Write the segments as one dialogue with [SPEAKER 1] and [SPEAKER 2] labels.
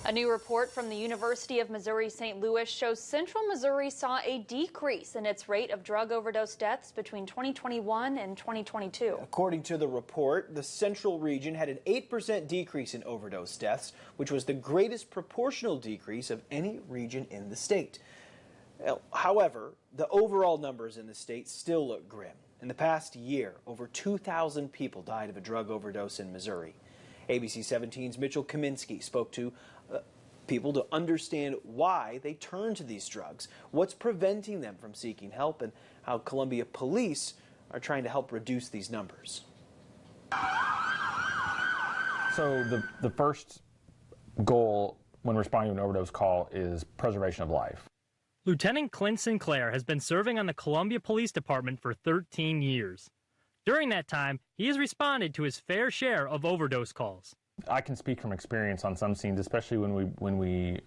[SPEAKER 1] A new report from the University of Missouri-St. Louis shows Central Missouri saw a decrease in its rate of drug overdose deaths between 2021 and 2022.
[SPEAKER 2] According to the report, the Central region had an 8% decrease in overdose deaths, which was the greatest proportional decrease of any region in the state. However, the overall numbers in the state still look grim. In the past year, over 2,000 people died of a drug overdose in Missouri. ABC 17's Mitchell Kaminsky spoke to people to understand why they turn to these drugs, what's preventing them from seeking help, and how Columbia police are trying to help reduce these numbers.
[SPEAKER 3] So the first goal when responding to an overdose call is preservation of life.
[SPEAKER 4] Lieutenant Clint Sinclair has been serving on the Columbia Police Department for 13 years. During that time, he has responded to his fair share of overdose calls.
[SPEAKER 3] I can speak from experience on some scenes, especially when we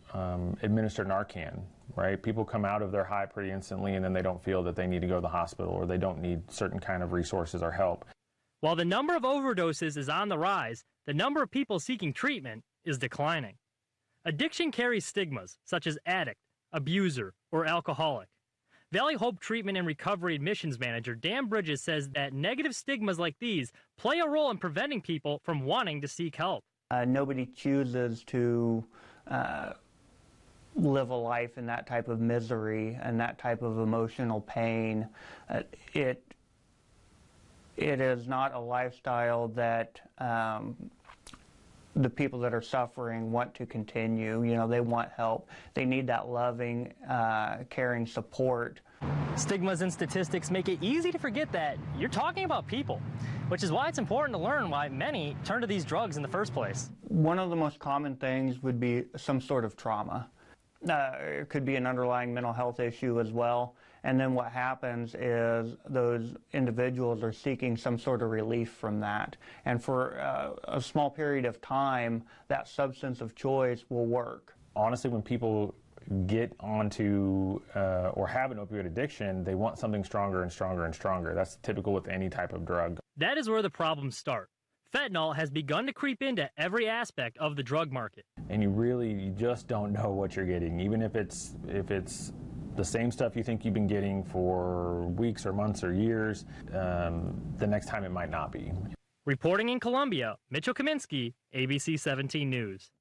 [SPEAKER 3] administer Narcan, right? People come out of their high pretty instantly, and then they don't feel that they need to go to the hospital, or they don't need certain kind of resources or help.
[SPEAKER 4] While the number of overdoses is on the rise, the number of people seeking treatment is declining. Addiction carries stigmas, such as addict, abuser, or alcoholic. Valley Hope Treatment and Recovery Admissions Manager Dan Bridges says that negative stigmas like these play a role in preventing people from wanting to seek help.
[SPEAKER 5] Nobody chooses to live a life in that type of misery and that type of emotional pain. It is not a lifestyle that the people that are suffering want to continue. You know, they want help. They need that loving, caring support.
[SPEAKER 4] Stigmas and statistics make it easy to forget that you're talking about people, which is why it's important to learn why many turn to these drugs in the first place.
[SPEAKER 5] One of the most common things would be some sort of trauma. It could be an underlying mental health issue as well. And then what happens is those individuals are seeking some sort of relief from that. And for a small period of time, that substance of choice will work.
[SPEAKER 3] Honestly, when people get onto or have an opioid addiction, they want something stronger and stronger and stronger. That's typical with any type of drug.
[SPEAKER 4] That is where the problems start. Fentanyl has begun to creep into every aspect of the drug market.
[SPEAKER 3] And you just don't know what you're getting, even if it's the same stuff you think you've been getting for weeks or months or years. The next time it might not be.
[SPEAKER 4] Reporting in Columbia, Mitchell Kaminsky, ABC 17 News.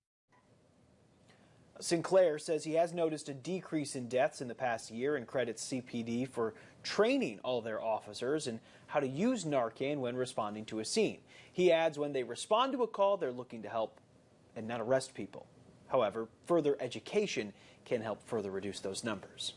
[SPEAKER 2] Sinclair says he has noticed a decrease in deaths in the past year and credits CPD for training all their officers in how to use Narcan when responding to a scene. He adds when they respond to a call, they're looking to help and not arrest people. However, further education can help further reduce those numbers.